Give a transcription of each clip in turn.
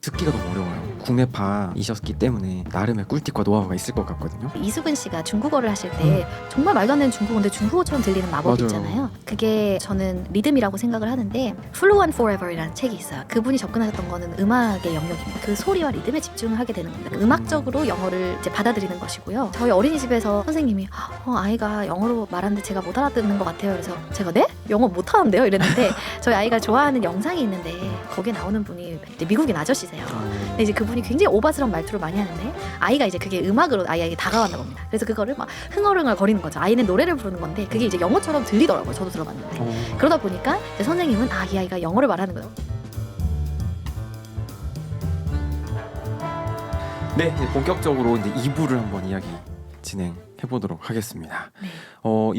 듣기가 너무 어려워요. 국내파이셨기 때문에 나름의 꿀팁과 노하우가 있을 것 같거든요. 이수근 씨가 중국어를 하실 때 정말 말도 안 되는 중국어인데 중국어처럼 들리는 마법이 맞아요. 있잖아요. 그게 저는 리듬이라고 생각을 하는데 Fluent Forever이라는 책이 있어요. 그분이 접근하셨던 거는 음악의 영역입니다. 그 소리와 리듬에 집중을 하게 되는 겁니다. 음악적으로 영어를 이제 받아들이는 것이고요. 저희 어린이집에서 선생님이 아이가 영어로 말하는데 제가 못 알아듣는 것 같아요. 그래서 제가 네? 영어 못 하는데요? 이랬는데 저희 아이가 좋아하는 영상이 있는데 거기에 나오는 분이 이제 미국인 아저씨세요. 근데 이제 그분이 굉장히 오바스러운 말투를 많이 하는데 아이가 이제 그게 음악으로 아이에게 다가왔나 봅니다. 그래서 그거를 막 흥얼흥얼 거리는 거죠. 아이는 노래를 부르는 건데 그게 이제 영어처럼 들리더라고요. 저도 들어봤는데. 그러다 보니까 이제 선생님은 이 아이가 영어를 말하는 거예요. 네, 이제 본격적으로 이제 2부를 한번 이야기 진행해 보도록 하겠습니다. 네.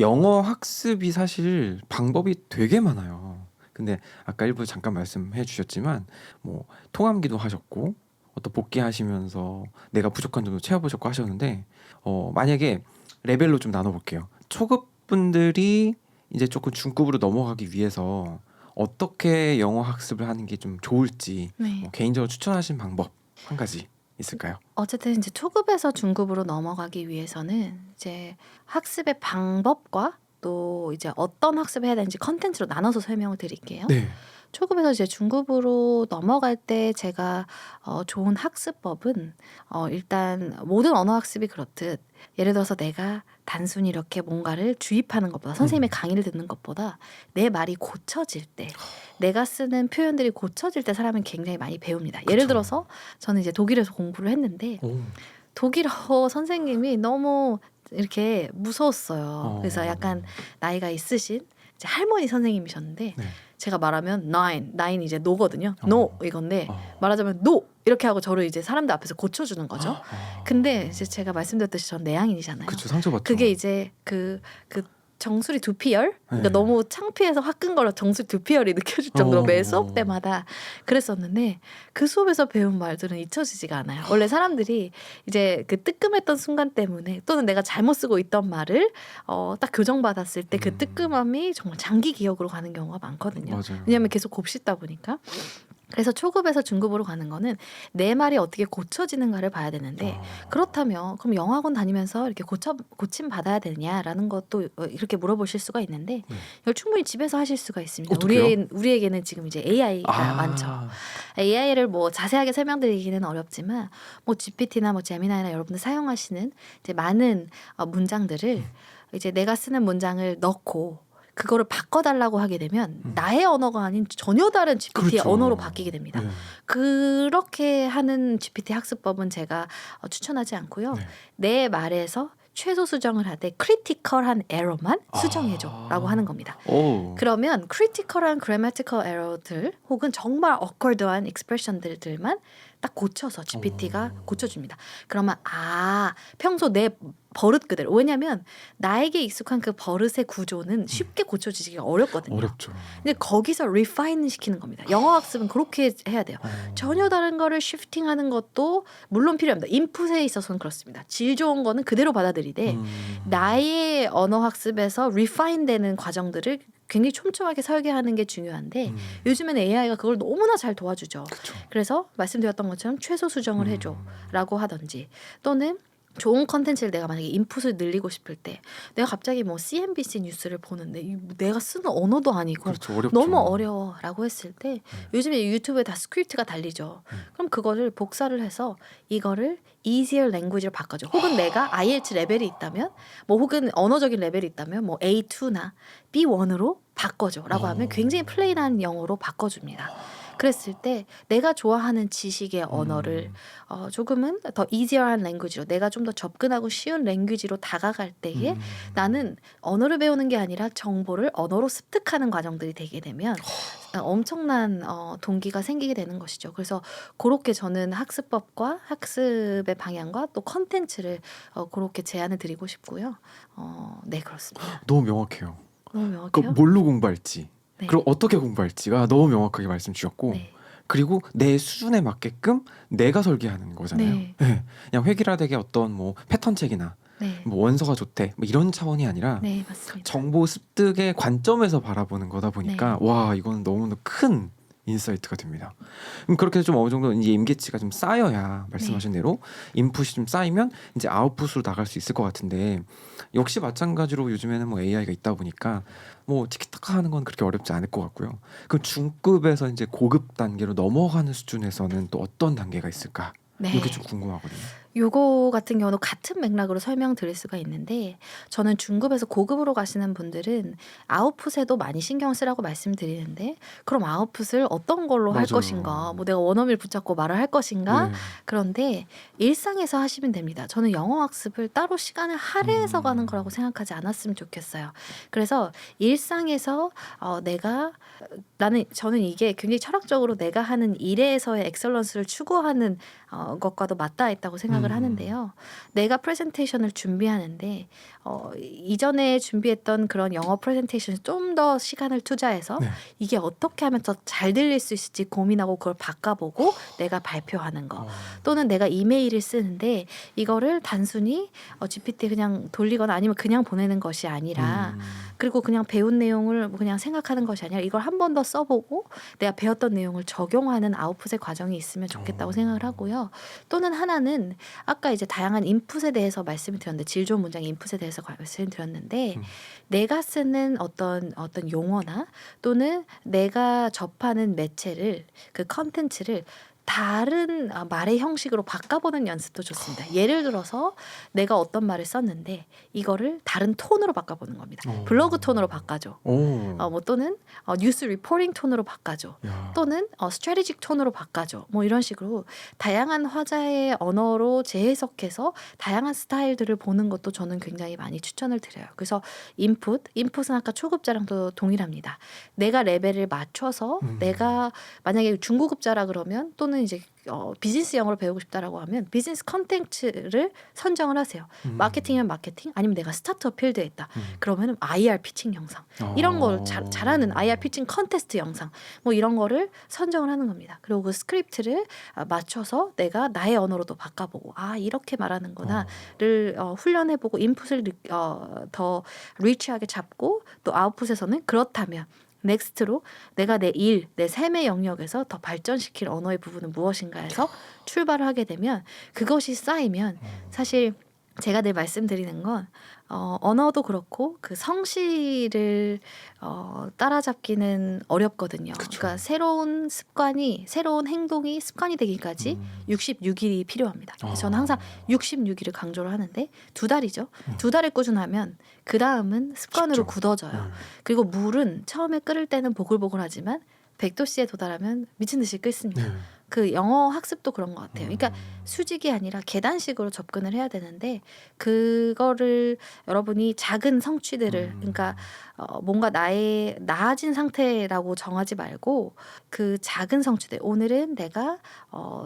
영어 학습이 사실 방법이 되게 많아요. 근데 아까 일부 잠깐 말씀해 주셨지만 뭐 통함기도 하셨고 또 복귀하시면서 내가 부족한 점도 채워보셨고 하셨는데 만약에 레벨로 좀 나눠볼게요. 초급 분들이 이제 조금 중급으로 넘어가기 위해서 어떻게 영어 학습을 하는 게 좀 좋을지 네. 개인적으로 추천하신 방법 한 가지 있을까요? 어쨌든 이제 초급에서 중급으로 넘어가기 위해서는 이제 학습의 방법과 또 이제 어떤 학습을 해야 되는지 컨텐츠로 나눠서 설명을 드릴게요. 네. 초급에서 이제 중급으로 넘어갈 때 제가 좋은 학습법은 일단 모든 언어 학습이 그렇듯 예를 들어서 내가 단순히 이렇게 뭔가를 주입하는 것보다 선생님의 강의를 듣는 것보다 내 말이 고쳐질 때 내가 쓰는 표현들이 고쳐질 때 사람은 굉장히 많이 배웁니다. 예를 그쵸. 들어서 저는 이제 독일에서 공부를 했는데 독일어 선생님이 너무 이렇게 무서웠어요. 그래서 약간 나이가 있으신 이제 할머니 선생님이셨는데 네. 제가 말하면 nine 이제 no거든요. no 이건데 말하자면 no 이렇게 하고 저를 이제 사람들 앞에서 고쳐주는 거죠. 근데 이제 제가 말씀드렸듯이 전 내향인이잖아요. 그쵸, 상처받죠. 그게 이제 그 정수리 두피열? 그러니까 네. 너무 창피해서 화끈거려 정수리 두피열이 느껴질 정도로 매 수업 어. 때마다 그랬었는데 그 수업에서 배운 말들은 잊혀지지가 않아요. 원래 사람들이 이제 그 뜨끔했던 순간 때문에 또는 내가 잘못 쓰고 있던 말을 딱 교정받았을 때 그 뜨끔함이 정말 장기 기억으로 가는 경우가 많거든요. 맞아요. 왜냐하면 계속 곱씹다 보니까. 그래서 초급에서 중급으로 가는 거는 내 말이 어떻게 고쳐지는가를 봐야 되는데 그렇다면 그럼 영어학원 다니면서 이렇게 고침 받아야 되냐라는 것도 이렇게 물어보실 수가 있는데 이걸 충분히 집에서 하실 수가 있습니다. 어떡해요? 우리에게는 지금 이제 AI가 많죠. AI를 뭐 자세하게 설명드리기는 어렵지만 뭐 GPT나 뭐 제미나이나 여러분들 사용하시는 이제 많은 문장들을 이제 내가 쓰는 문장을 넣고 그거를 바꿔달라고 하게 되면 나의 언어가 아닌 전혀 다른 GPT의 그렇죠. 언어로 바뀌게 됩니다. 네. 그렇게 하는 GPT 학습법은 제가 추천하지 않고요. 네. 내 말에서 최소 수정을 하되 크리티컬한 에러만 수정해줘라고 하는 겁니다. 오. 그러면 크리티컬한 grammatical error들 혹은 정말 awkward한 expression들만 딱 고쳐서 GPT가 고쳐줍니다. 그러면 평소 내 버릇 그대로 왜냐하면 나에게 익숙한 그 버릇의 구조는 쉽게 고쳐지기가 어렵거든요. 어렵죠. 근데 거기서 refine 시키는 겁니다. 영어 학습은 그렇게 해야 돼요. 전혀 다른 거를 shifting하는 것도 물론 필요합니다. 인풋에 있어서는 그렇습니다. 질 좋은 거는 그대로 받아들이되 나의 언어 학습에서 refine 되는 과정들을 굉장히 촘촘하게 설계하는 게 중요한데 요즘에는 AI가 그걸 너무나 잘 도와주죠. 그쵸. 그래서 말씀드렸던 것처럼 최소 수정을 해줘라고 하든지 또는 좋은 컨텐츠를 내가 만약에 인풋을 늘리고 싶을 때 내가 갑자기 뭐 CNBC 뉴스를 보는데 내가 쓰는 언어도 아니고 그렇죠. 어렵죠. 너무 어려워라고 했을 때 요즘에 유튜브에 다 스크립트가 달리죠. 그럼 그거를 복사를 해서 이거를 easier language로 바꿔줘. 혹은 내가 IELTS 레벨이 있다면 뭐 혹은 언어적인 레벨이 있다면 뭐 A2나 B1으로 바꿔줘라고 하면 굉장히 플레인한 영어로 바꿔줍니다. 그랬을 때 내가 좋아하는 지식의 언어를 조금은 더 easier한 language로 내가 좀 더 접근하고 쉬운 language로 다가갈 때에 나는 언어를 배우는 게 아니라 정보를 언어로 습득하는 과정들이 되게 되면 엄청난 동기가 생기게 되는 것이죠. 그래서 그렇게 저는 학습법과 학습의 방향과 또 컨텐츠를 그렇게 제안을 드리고 싶고요. 네, 그렇습니다. 너무 명확해요. 너무 그 명확해요? 뭘로 공부할지 네. 그리고 어떻게 공부할지가 너무 명확하게 말씀 주셨고 네. 그리고 내 수준에 맞게끔 내가 설계하는 거잖아요. 네. 네. 그냥 획일화되게 어떤 뭐 패턴 책이나 네. 뭐 원서가 좋대 뭐 이런 차원이 아니라 네, 맞습니다. 정보 습득의 관점에서 바라보는 거다 보니까 와 이거는 너무나 큰 인사이트가 됩니다. 그럼 그렇게 좀 어느 정도 이제 임계치가 좀 쌓여야 말씀하신 대로 인풋이 좀 쌓이면 이제 아웃풋으로 나갈 수 있을 것 같은데 역시 마찬가지로 요즘에는 뭐 AI가 있다 보니까 뭐 티키타카 하는 건 그렇게 어렵지 않을 것 같고요. 그 중급에서 이제 고급 단계로 넘어가는 수준에서는 또 어떤 단계가 있을까? 네. 이게 좀 궁금하거든요. 요거 같은 경우는 같은 맥락으로 설명드릴 수가 있는데 저는 중급에서 고급으로 가시는 분들은 아웃풋에도 많이 신경 쓰라고 말씀드리는데 그럼 아웃풋을 어떤 걸로 할 맞아요. 것인가 뭐 내가 원어민을 붙잡고 말을 할 것인가 네. 그런데 일상에서 하시면 됩니다. 저는 영어 학습을 따로 시간을 할애해서 가는 거라고 생각하지 않았으면 좋겠어요. 그래서 일상에서 저는 이게 굉장히 철학적으로 내가 하는 일에서의 엑셀런스를 추구하는 것과도 맞닿아 있다고 생각을 하는데요. 내가 프레젠테이션을 준비하는데 이전에 준비했던 그런 영어 프레젠테이션을 좀 더 시간을 투자해서 네. 이게 어떻게 하면 더 잘 들릴 수 있을지 고민하고 그걸 바꿔보고 내가 발표하는 거. 또는 내가 이메일을 쓰는데 이거를 단순히 GPT 그냥 돌리거나 아니면 그냥 보내는 것이 아니라 그리고 그냥 배운 내용을 뭐 그냥 생각하는 것이 아니라 이걸 한 번 더 써보고 내가 배웠던 내용을 적용하는 아웃풋의 과정이 있으면 좋겠다고 생각을 하고요. 또는 하나는 아까 이제 다양한 인풋에 대해서 말씀을 드렸는데 질 좋은 문장의 인풋에 대해서 말씀을 드렸는데 내가 쓰는 어떤 용어나 또는 내가 접하는 매체를 그 컨텐츠를 다른 말의 형식으로 바꿔보는 연습도 좋습니다. 예를 들어서 내가 어떤 말을 썼는데 이거를 다른 톤으로 바꿔보는 겁니다. 블로그 톤으로 바꿔줘. 뭐 또는 뉴스 리포팅 톤으로 바꿔줘. 야. 또는 스트래티직 톤으로 바꿔줘. 뭐 이런 식으로 다양한 화자의 언어로 재해석해서 다양한 스타일들을 보는 것도 저는 굉장히 많이 추천을 드려요. 그래서 인풋은 아까 초급자랑도 동일합니다. 내가 레벨을 맞춰서 내가 만약에 중고급자라 그러면 또는 이제 비즈니스 영어를 배우고 싶다라고 하면 비즈니스 컨텐츠를 선정을 하세요. 마케팅이면 마케팅, 아니면 내가 스타트업 필드에 있다. 그러면 IR 피칭 영상 이런 걸 잘하는 IR 피칭 컨테스트 영상 뭐 이런 거를 선정을 하는 겁니다. 그리고 그 스크립트를 맞춰서 내가 나의 언어로도 바꿔보고 이렇게 말하는구나를 훈련해보고 인풋을 더 리치하게 잡고 또 아웃풋에서는 그렇다면 넥스트로 내가 내 삶의 영역에서 더 발전시킬 언어의 부분은 무엇인가 해서 출발을 하게 되면 그것이 쌓이면 사실 제가 늘 말씀드리는 건 언어도 그렇고 그 성실을 따라잡기는 어렵거든요. 그쵸. 그러니까 새로운 행동이 습관이 되기까지 66일이 필요합니다. 그래서 저는 항상 66일을 강조를 하는데 2달이죠. 2달을 꾸준하면 그 다음은 습관으로 쉽죠. 굳어져요. 그리고 물은 처음에 끓을 때는 보글보글하지만 100도씨에 도달하면 미친 듯이 끓습니다. 그 영어 학습도 그런 것 같아요. 그러니까 수직이 아니라 계단식으로 접근을 해야 되는데 그거를 여러분이 작은 성취들을 그러니까 뭔가 나의 나아진 상태라고 정하지 말고 그 작은 성취들 오늘은 내가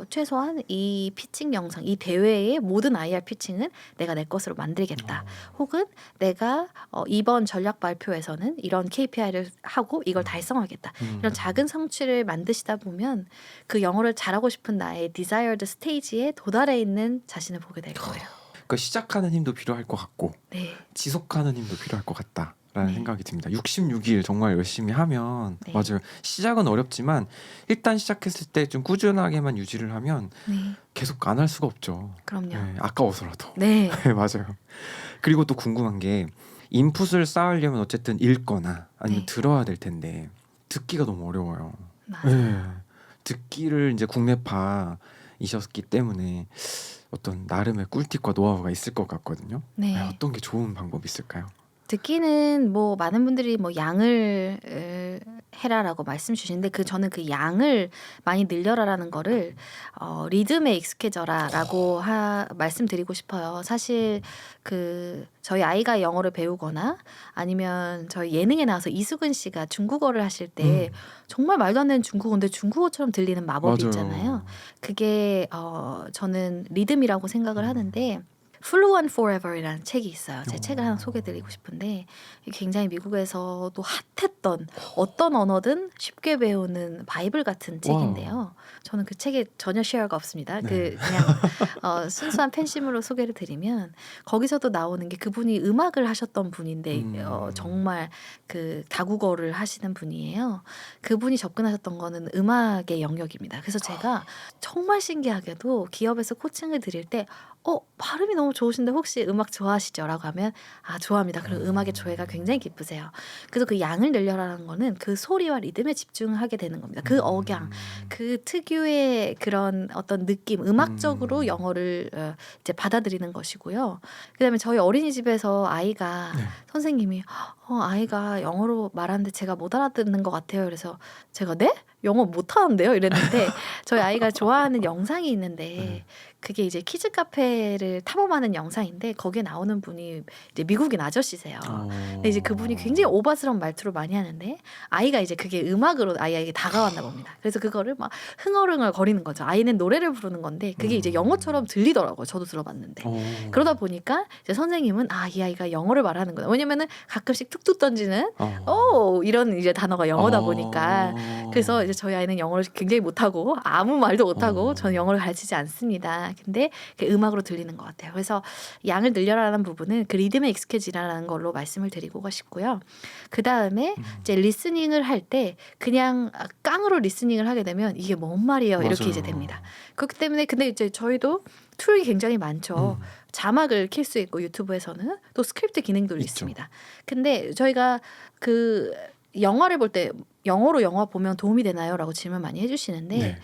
최소한 이 피칭 영상 이 대회의 모든 IR 피칭은 내가 내 것으로 만들겠다. 혹은 내가 이번 전략 발표에서는 이런 KPI를 하고 이걸 달성하겠다. 이런 작은 성취를 만드시다 보면 그 영어를 잘하고 싶은 나의 desired stage에 도달해 있는 자신을 보게 될 거예요. 그러니까 시작하는 힘도 필요할 것 같고 네. 지속하는 힘도 필요할 것 같다라는 네. 생각이 듭니다. 66일 정말 열심히 하면 네. 맞아요. 시작은 어렵지만 일단 시작했을 때 좀 꾸준하게만 유지를 하면 네. 계속 안 할 수가 없죠. 그럼요. 네, 아까워서라도. 네. 네, 맞아요. 그리고 또 궁금한 게 인풋을 쌓으려면 어쨌든 읽거나 아니면 네. 들어야 될 텐데 듣기가 너무 어려워요. 맞아요. 네. 듣기를 이제 국내파이셨기 때문에 어떤 나름의 꿀팁과 노하우가 있을 것 같거든요. 네. 어떤 게 좋은 방법이 있을까요? 듣기는 뭐 많은 분들이 뭐 양을 해라라고 말씀 주시는데 저는 그 양을 많이 늘려라라는 거를 리듬에 익숙해져라라고 말씀드리고 싶어요. 사실 그 저희 아이가 영어를 배우거나 아니면 저희 예능에 나와서 이수근 씨가 중국어를 하실 때 정말 말도 안 되는 중국어인데 중국어처럼 들리는 마법이 맞아요. 있잖아요. 그게 저는 리듬이라고 생각을 하는데 Fluent Forever이라는 책이 있어요. 제 책을 하나 오. 소개드리고 싶은데 이게 굉장히 미국에서도 핫했던 어떤 언어든 쉽게 배우는 바이블 같은 책인데요. 저는 그 책에 전혀 쉐어가 없습니다. 네. 그냥 순수한 팬심으로 소개를 드리면 거기서도 나오는 게 그분이 음악을 하셨던 분인데 정말 그 다국어를 하시는 분이에요. 그분이 접근하셨던 거는 음악의 영역입니다. 그래서 제가 정말 신기하게도 기업에서 코칭을 드릴 때 발음이 너무 좋으신데 혹시 음악 좋아하시죠? 라고 하면 좋아합니다. 그리고 음악의 조예가 굉장히 깊으세요. 그래서 그 양을 늘려라는 거는 그 소리와 리듬에 집중하게 되는 겁니다. 그 억양, 그 특유의 그런 어떤 느낌, 음악적으로 영어를 이제 받아들이는 것이고요. 그다음에 저희 어린이집에서 아이가 네. 선생님이 아이가 영어로 말하는데 제가 못 알아듣는 것 같아요. 그래서 제가 네? 영어 못하는데요? 이랬는데 저희 아이가 좋아하는 영상이 있는데 네. 그게 이제 키즈 카페를 탐험하는 영상인데 거기에 나오는 분이 이제 미국인 아저씨세요. 근데 이제 그분이 굉장히 오바스러운 말투를 많이 하는데 아이가 이제 그게 음악으로 아이에게 다가왔나 봅니다. 그래서 그거를 막 흥얼흥얼 거리는 거죠. 아이는 노래를 부르는 건데 그게 이제 영어처럼 들리더라고요. 저도 들어봤는데. 그러다 보니까 이제 선생님은 이 아이가 영어를 말하는구나. 왜냐면은 가끔씩 툭툭 던지는 이런 이제 단어가 영어다 보니까 그래서 이제 저희 아이는 영어를 굉장히 못하고 아무 말도 못하고 저는 영어를 가르치지 않습니다. 근데 음악으로 들리는 것 같아요. 그래서 양을 늘려라는 부분은 그 리듬에 익숙해지라는 걸로 말씀을 드리고 싶고요. 그 다음에 이제 리스닝을 할 때 그냥 깡으로 리스닝을 하게 되면 이게 뭔 말이에요? 이렇게 맞아요. 이제 됩니다. 그렇기 때문에 근데 이제 저희도 툴이 굉장히 많죠. 자막을 킬 수 있고 유튜브에서는 또 스크립트 기능도 있죠. 있습니다. 근데 저희가 그 영화를 볼 때 영어로 영화 보면 도움이 되나요? 라고 질문 많이 해주시는데 네.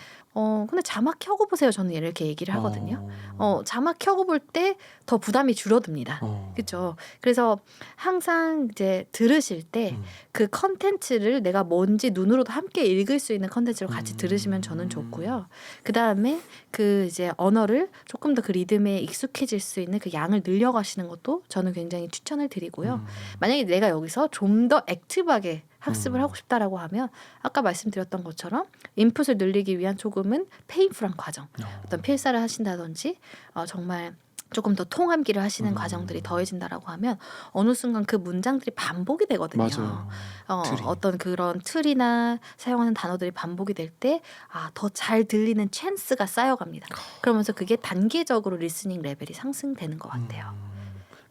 근데 자막 켜고 보세요. 저는 이렇게 얘기를 하거든요. 자막 켜고 볼 때 더 부담이 줄어듭니다. 그렇죠. 그래서 항상 이제 들으실 때 그 컨텐츠를 내가 뭔지 눈으로도 함께 읽을 수 있는 컨텐츠로 같이 들으시면 저는 좋고요. 그 다음에 그 이제 언어를 조금 더 그 리듬에 익숙해질 수 있는 그 양을 늘려가시는 것도 저는 굉장히 추천을 드리고요. 만약에 내가 여기서 좀 더 액티브하게 학습을 하고 싶다라고 하면 아까 말씀드렸던 것처럼 인풋을 늘리기 위한 조금은 페인풀한 과정, 어떤 필사를 하신다든지 정말 조금 더 통함기를 하시는 과정들이 더해진다라고 하면 어느 순간 그 문장들이 반복이 되거든요. 맞아요. 틀이. 어떤 그런 틀이나 사용하는 단어들이 반복이 될 때 더 잘 들리는 찬스가 쌓여갑니다. 그러면서 그게 단계적으로 리스닝 레벨이 상승되는 것 같아요.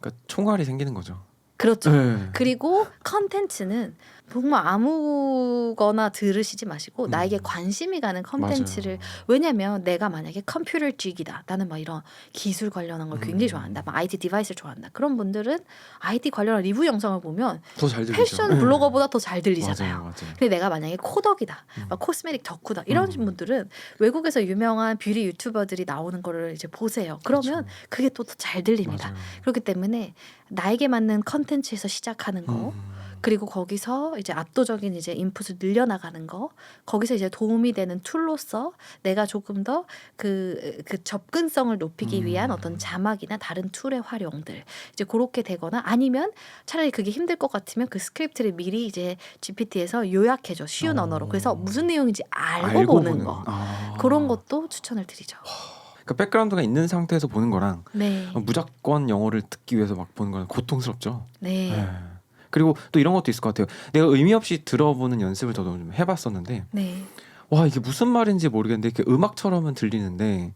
그러니까 총알이 생기는 거죠. 그렇죠. 네. 그리고 컨텐츠는 정말 아무거나 들으시지 마시고 나에게 관심이 가는 컨텐츠를 맞아요. 왜냐면 내가 만약에 컴퓨터 쥐기다 나는 막 이런 기술 관련한 걸 굉장히 좋아한다 막 IT 디바이스를 좋아한다 그런 분들은 IT 관련한 리뷰 영상을 보면 더 잘 들리죠. 패션 네. 블로거보다 더 잘 들리잖아요. 맞아요. 근데 내가 만약에 코덕이다, 막 코스메틱 덕후다 이런 분들은 외국에서 유명한 뷰티 유튜버들이 나오는 거를 이제 보세요. 그러면 그게 또 더 잘 들립니다. 맞아요. 그렇기 때문에 나에게 맞는 컨텐츠에서 시작하는 거 그리고 거기서 이제 압도적인 이제 인풋을 늘려나가는 거 거기서 이제 도움이 되는 툴로서 내가 조금 더 그 접근성을 높이기 위한 어떤 자막이나 다른 툴의 활용들 이제 그렇게 되거나 아니면 차라리 그게 힘들 것 같으면 그 스크립트를 미리 이제 GPT에서 요약해줘 쉬운 언어로 그래서 무슨 내용인지 알고 보는 거 그런 것도 추천을 드리죠. 그러니까 백그라운드가 있는 상태에서 보는 거랑 네. 무조건 영어를 듣기 위해서 막 보는 건 고통스럽죠. 네. 네. 그리고 또 이런 것도 있을 것 같아요. 내가 의미 없이 들어보는 연습을 저도 좀 해봤었는데 네. 와 이게 무슨 말인지 모르겠는데 이렇게 음악처럼은 들리는데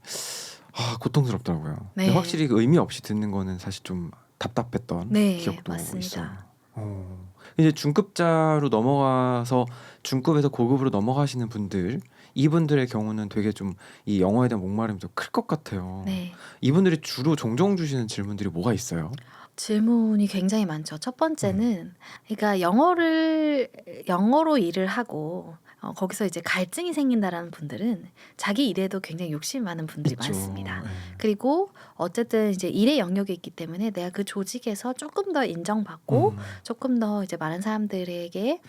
고통스럽더라고요. 네. 근데 확실히 그 의미 없이 듣는 거는 사실 좀 답답했던 네, 기억도 맞습니다. 있어요. 이제 중급자로 넘어가서 중급에서 고급으로 넘어가시는 분들 이분들의 경우는 되게 좀 이 영어에 대한 목마름이 좀 클 것 같아요. 네. 이분들이 주로 종종 주시는 질문들이 뭐가 있어요? 질문이 굉장히 많죠. 첫 번째는 그러니까 영어로 일을 하고 거기서 이제 갈증이 생긴다라는 분들은 자기 일에도 굉장히 욕심 많은 분들이 있죠. 많습니다. 네. 그리고 어쨌든 이제 일의 영역이 있기 때문에 내가 그 조직에서 조금 더 인정받고 조금 더 이제 많은 사람들에게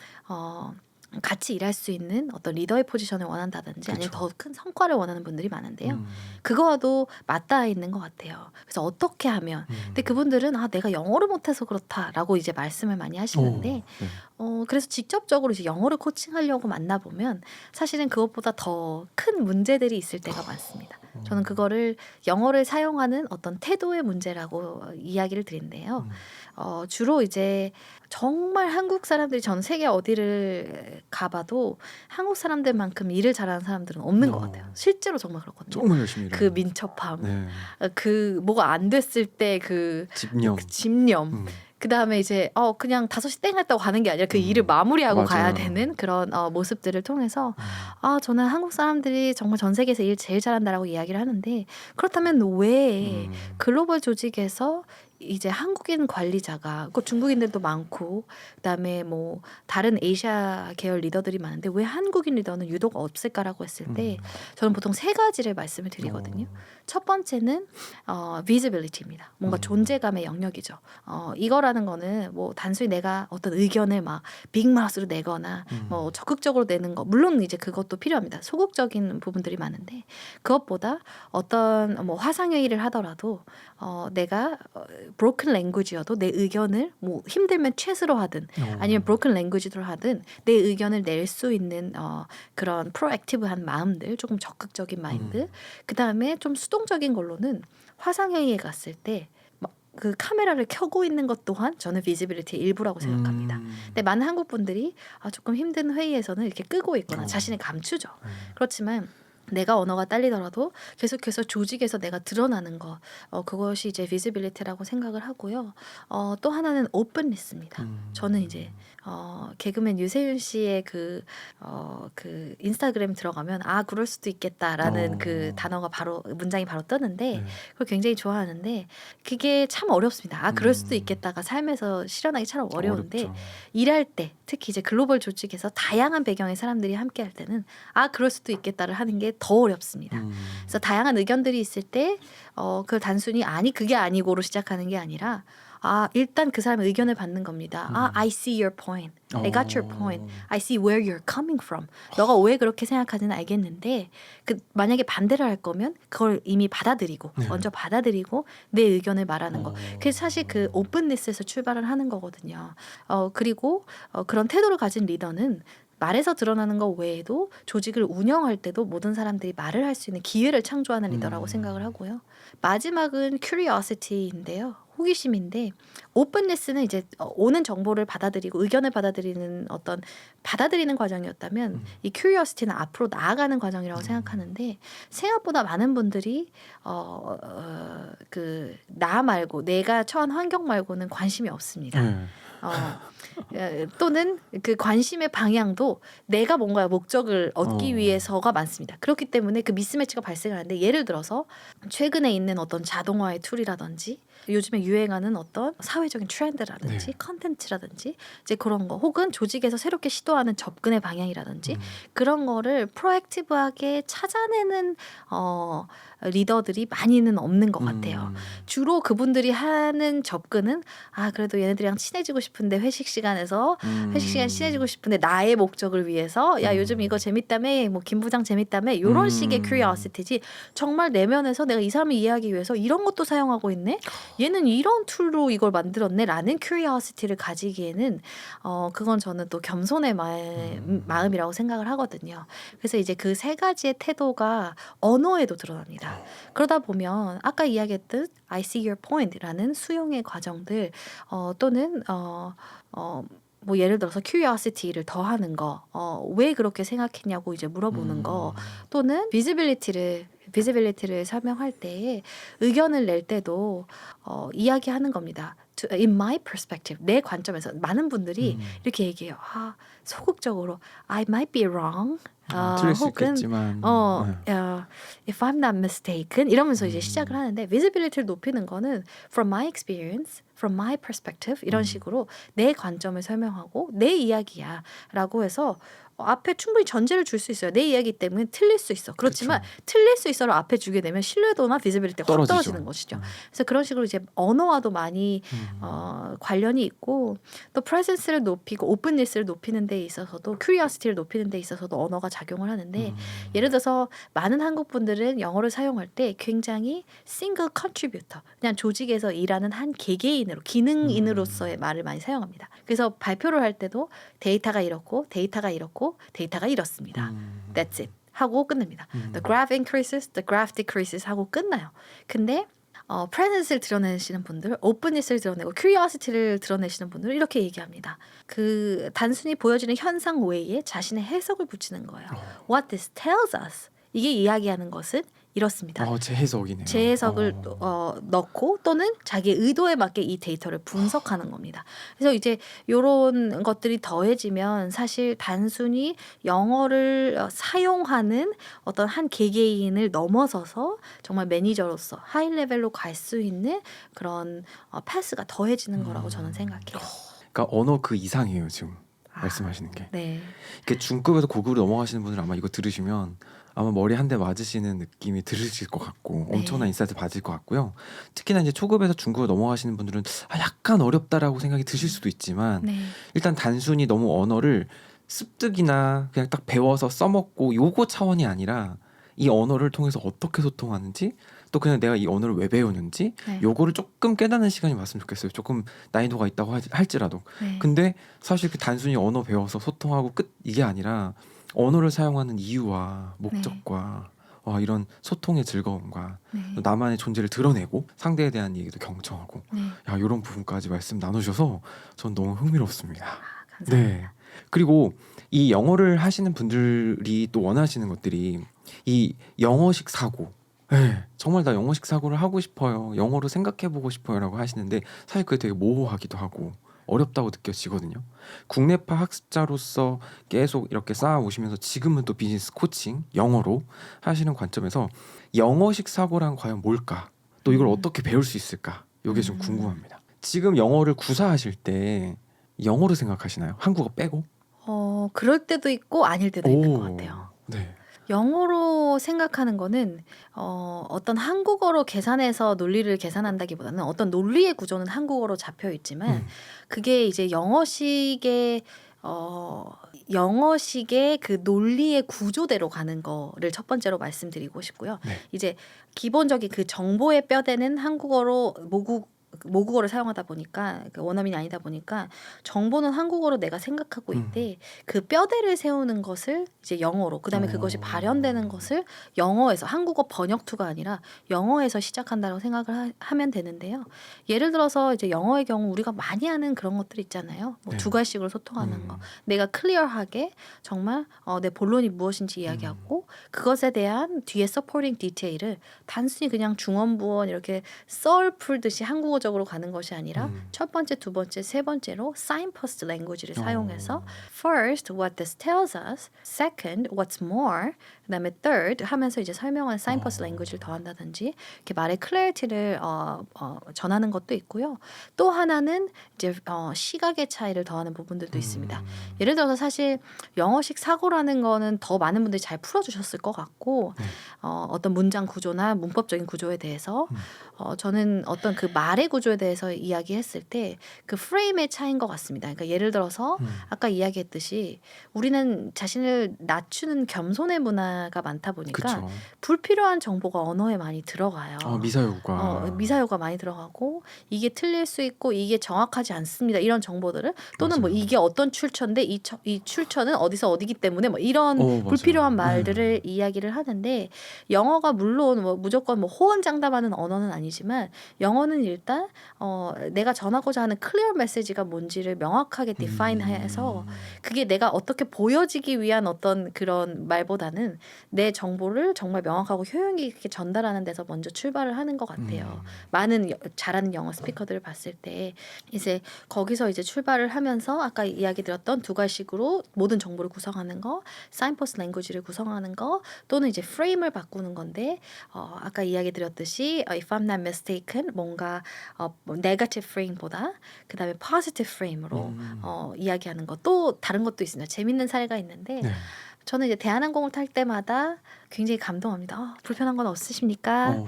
같이 일할 수 있는 어떤 리더의 포지션을 원한다든지 아니면 그쵸. 더 큰 성과를 원하는 분들이 많은데요. 그거와도 맞닿아 있는 것 같아요. 그래서 어떻게 하면 근데 그분들은 내가 영어를 못해서 그렇다라고 이제 말씀을 많이 하시는데 네. 그래서 직접적으로 이제 영어를 코칭하려고 만나보면 사실은 그것보다 더 큰 문제들이 있을 때가 많습니다. 저는 그거를 영어를 사용하는 어떤 태도의 문제라고 이야기를 드린대요. 주로 이제 정말 한국 사람들이 전 세계 어디를 가봐도 한국 사람들만큼 일을 잘하는 사람들은 없는 것 같아요. 실제로 정말 그렇거든요. 정말 열심히 그 일해요. 민첩함, 네. 그 뭐가 안 됐을 때 집념. 그 집념. 그 다음에 이제 그냥 5시 땡 했다고 가는 게 아니라 그 일을 마무리하고 맞아요. 가야 되는 그런 모습들을 통해서 저는 한국 사람들이 정말 전 세계에서 일 제일 잘한다라고 이야기를 하는데, 그렇다면 왜 글로벌 조직에서 이제 한국인 관리자가, 그 중국인들도 많고 그다음에 뭐 다른 아시아 계열 리더들이 많은데 왜 한국인 리더는 유독 없을까라고 했을 때 저는 보통 3가지를 말씀을 드리거든요. 첫 번째는 visibility입니다. 뭔가 존재감의 영역이죠. 이거라는 거는 뭐 단순히 내가 어떤 의견을 막 빅마우스로 내거나 뭐 적극적으로 내는 거, 물론 이제 그것도 필요합니다. 소극적인 부분들이 많은데, 그것보다 어떤 뭐 화상회의를 하더라도 내가 broken language여도 내 의견을 뭐 힘들면 chat으로 하든 아니면 broken language로 하든 내 의견을 낼 수 있는 그런 proactive한 마음들, 조금 적극적인 마인드. 그 다음에 좀 수동적인 걸로는 화상회의에 갔을 때 그 카메라를 켜고 있는 것 또한 저는 비지빌리티의 일부라고 생각합니다. 근데 많은 한국 분들이 조금 힘든 회의에서는 이렇게 끄고 있거나 자신을 감추죠. 그렇지만 내가 언어가 딸리더라도 계속해서 조직에서 내가 드러나는 거, 그것이 이제 비지빌리티라고 생각을 하고요. 또 하나는 오픈리스입니다. 저는 이제 개그맨 유세윤 씨의 그 인스타그램 들어가면 그럴 수도 있겠다라는 그 단어가 문장이 바로 뜨는데 그걸 굉장히 좋아하는데, 그게 참 어렵습니다. 그럴 수도 있겠다가 삶에서 실현하기 참 어려운데 어렵죠. 일할 때, 특히 이제 글로벌 조직에서 다양한 배경의 사람들이 함께 할 때는 그럴 수도 있겠다를 하는 게 더 어렵습니다. 그래서 다양한 의견들이 있을 때 그걸 단순히 그게 아니고로 시작하는 게 아니라 일단 그 사람의 의견을 받는 겁니다. I see your point. I got your point. I see where you're coming from. 너가 왜 그렇게 생각하지는 알겠는데, 만약에 반대를 할 거면 그걸 이미 받아들이고 먼저 받아들이고 내 의견을 말하는 거. 그게 사실 그 오픈리스에서 출발을 하는 거거든요. 그리고 그런 태도를 가진 리더는 말에서 드러나는 것 외에도 조직을 운영할 때도 모든 사람들이 말을 할 수 있는 기회를 창조하는 리더라고 생각을 하고요. 마지막은 curiosity인데요. 호기심인데, 오픈리스는 이제 오는 정보를 받아들이고 의견을 받아들이는 받아들이는 과정이었다면 이 curiosity는 앞으로 나아가는 과정이라고 생각하는데, 생각보다 많은 분들이 나 말고 내가 처한 환경 말고는 관심이 없습니다. 또는 그 관심의 방향도 내가 뭔가 목적을 얻기 위해서가 많습니다. 그렇기 때문에 그 미스매치가 발생하는데, 예를 들어서 최근에 있는 어떤 자동화의 툴이라든지 요즘에 유행하는 어떤 사회적인 트렌드라든지 컨텐츠라든지 이제 그런 거, 혹은 조직에서 새롭게 시도하는 접근의 방향이라든지 그런 거를 프로액티브하게 찾아내는 리더들이 많이는 없는 것 같아요. 주로 그분들이 하는 접근은 그래도 얘네들이랑 친해지고 싶은데 회식 시간에서 회식 시간 친해지고 싶은데 나의 목적을 위해서 요즘 이거 재밌다며, 뭐 김 부장 재밌다며, 이런 식의 curiosity지, 정말 내면에서 내가 이 사람을 이해하기 위해서 이런 것도 사용하고 있네, 얘는 이런 툴로 이걸 만들었네 라는 curiosity를 가지기에는 그건 저는 또 겸손의 마음이라고 생각을 하거든요. 그래서 이제 그 3가지의 태도가 언어에도 드러납니다. 그러다 보면 아까 이야기했듯 I see your point라는 수용의 과정들, 또는 뭐 예를 들어서 curiosity를 더하는 거, 왜 그렇게 생각했냐고 이제 물어보는 거, 또는 visibility를 설명할 때에 의견을 낼 때도 이야기하는 겁니다. In my perspective, 내 관점에서. 많은 분들이 이렇게 얘기해요. 소극적으로 I might be wrong. 틀릴 수 혹은 있겠지만 if I'm not mistaken 이러면서 이제 시작을 하는데, visibility를 높이는 거는 from my experience, from my perspective 이런 식으로 내 관점을 설명하고 내 이야기야 라고 해서 앞에 충분히 전제를 줄 수 있어요. 내 이야기 때문에 틀릴 수 있어. 그렇지만 틀릴 수 있어를 앞에 주게 되면 신뢰도나 비지빌리티가 확 떨어지는 것이죠. 그래서 그런 식으로 이제 언어와도 많이 관련이 있고, 또 presence를 높이고 오픈리스를 높이는 데 있어서도, curiosity를 높이는 데 있어서도 언어가 작용을 하는데, 예를 들어서 많은 한국 분들은 영어를 사용할 때 굉장히 single contributor, 그냥 조직에서 일하는 한 개개인으로, 기능인으로서의 말을 많이 사용합니다. 그래서 발표를 할 때도 데이터가 이렇고 데이터가 이렇고 데이터가 이렇습니다. That's it. 하고 끝냅니다. The graph increases, the graph decreases 하고 끝나요. 근데 presence를 드러내시는 분들, openness를 드러내고 curiosity를 드러내시는 분들은 이렇게 얘기합니다. 그 단순히 보여지는 현상 외에 자신의 해석을 붙이는 거예요. What this tells us. 이게 이야기하는 것은 이렇습니다. 제 해석이네요. 제 해석을 넣고 또는 자기의 의도에 맞게 이 데이터를 분석하는 겁니다. 그래서 이제 이런 것들이 더해지면 사실 단순히 영어를 사용하는 어떤 한 개개인을 넘어서서 정말 매니저로서 하이 레벨로 갈 수 있는 그런 패스가 더해지는 거라고 저는 생각해요. 그러니까 언어 그 이상이에요 지금 말씀하시는 게. 네. 이렇게 중급에서 고급으로 넘어가시는 분들은 아마 이거 들으시면 아마 머리 한 대 맞으시는 느낌이 들으실 것 같고 네. 엄청난 인사이트 받을 것 같고요. 특히나 이제 초급에서 중급으로 넘어가시는 분들은 약간 어렵다라고 생각이 드실 수도 있지만 네. 일단 단순히 너무 언어를 습득이나 그냥 딱 배워서 써먹고 요거 차원이 아니라 이 언어를 통해서 어떻게 소통하는지 또 그냥 내가 이 언어를 왜 배우는지 네. 요거를 조금 깨닫는 시간이 왔으면 좋겠어요. 조금 난이도가 있다고 할지라도. 네. 근데 사실 그 단순히 언어 배워서 소통하고 끝 이게 아니라 언어를 사용하는 이유와 목적과 이런 소통의 즐거움과 네. 또 나만의 존재를 드러내고 상대에 대한 얘기도 경청하고 네. 이런 부분까지 말씀 나누셔서 전 너무 흥미롭습니다. 감사합니다. 네. 그리고 이 영어를 하시는 분들이 또 원하시는 것들이 이 영어식 사고. 네, 정말 나 영어식 사고를 하고 싶어요. 영어로 생각해보고 싶어요라고 하시는데 사실 그게 되게 모호하기도 하고 어렵다고 느껴지거든요. 국내파 학습자로서 계속 이렇게 쌓아오시면서 지금은 또 비즈니스 코칭 영어로 하시는 관점에서 영어식 사고란 과연 뭘까? 또 이걸 어떻게 배울 수 있을까? 이게 좀 궁금합니다. 지금 영어를 구사하실 때 영어로 생각하시나요? 한국어 빼고? 그럴 때도 있고 아닐 때도 있는 것 같아요. 네. 영어로 생각하는 거는 어떤 한국어로 계산해서 논리를 계산한다기보다는 어떤 논리의 구조는 한국어로 잡혀 있지만 그게 이제 영어식의 그 논리의 구조대로 가는 거를 첫 번째로 말씀드리고 싶고요. 네. 이제 기본적인 그 정보의 뼈대는 한국어로 모국어를 사용하다 보니까 원어민이 아니다 보니까 정보는 한국어로 내가 생각하고 있대. 그 뼈대를 세우는 것을 이제 영어로 그다음에 그것이 발현되는 것을 영어에서 한국어 번역투가 아니라 영어에서 시작한다고 생각을 하면 되는데요. 예를 들어서 이제 영어의 경우 우리가 많이 하는 그런 것들 있잖아요. 뭐 네. 두 가지식으로 소통하는 거. 내가 클리어하게 정말 내 본론이 무엇인지 이야기하고 그것에 대한 뒤에 서포팅 디테일을 단순히 그냥 중원부원 이렇게 썰 풀듯이 한국어적으로 가는 것이 아니라 첫 번째, 두 번째, 세 번째로 signpost language를 사용해서 first what this tells us, second what's more, 그다음에 third 하면서 이제 설명한 signpost language를 더한다든지 이렇게 말의 클래리티를 전하는 것도 있고요. 또 하나는 이제 시각의 차이를 더하는 부분들도 있습니다. 예를 들어서 사실 영어식 사고라는 거는 더 많은 분들이 잘 풀어주셨을 것 같고 어떤 문장 구조나 문법적인 구조에 대해서 저는 어떤 그 말의 구조에 대해서 이야기했을 때 그 프레임의 차이인 것 같습니다. 그러니까 예를 들어서 아까 이야기했듯이 우리는 자신을 낮추는 겸손의 문화가 많다 보니까 그쵸. 불필요한 정보가 언어에 많이 들어가요. 미사효과. 미사효가 많이 들어가고 이게 틀릴 수 있고 이게 정확하지 않습니다. 이런 정보들을 또는 뭐 맞아요. 이게 어떤 출처인데 이 출처는 어디서 어디기 때문에 뭐 이런 맞아요. 불필요한 말들을 이야기를 하는데 영어가 물론 뭐 무조건 뭐 호언장담하는 언어는 아니지만 영어는 일단 내가 전하고자 하는 클리어 메시지가 뭔지를 명확하게 디파인해서 그게 내가 어떻게 보여지기 위한 어떤 그런 말보다는 내 정보를 정말 명확하고 효용 있게 전달하는 데서 먼저 출발을 하는 것 같아요. 많은 잘하는 영어 스피커들을 봤을 때 이제 거기서 이제 출발을 하면서 아까 이야기 드렸던 두 가지식으로 모든 정보를 구성하는 거, signpost language를 구성하는 거 또는 이제 프레임을 바꾸는 건데 아까 이야기 드렸듯이 if I'm not mistaken 뭔가 negative frame보다 그다음에 positive frame으로 이야기하는 것 또 다른 것도 있습니다. 재밌는 사례가 있는데 네. 저는 이제 대한항공을 탈 때마다 굉장히 감동합니다. 불편한 건 없으십니까?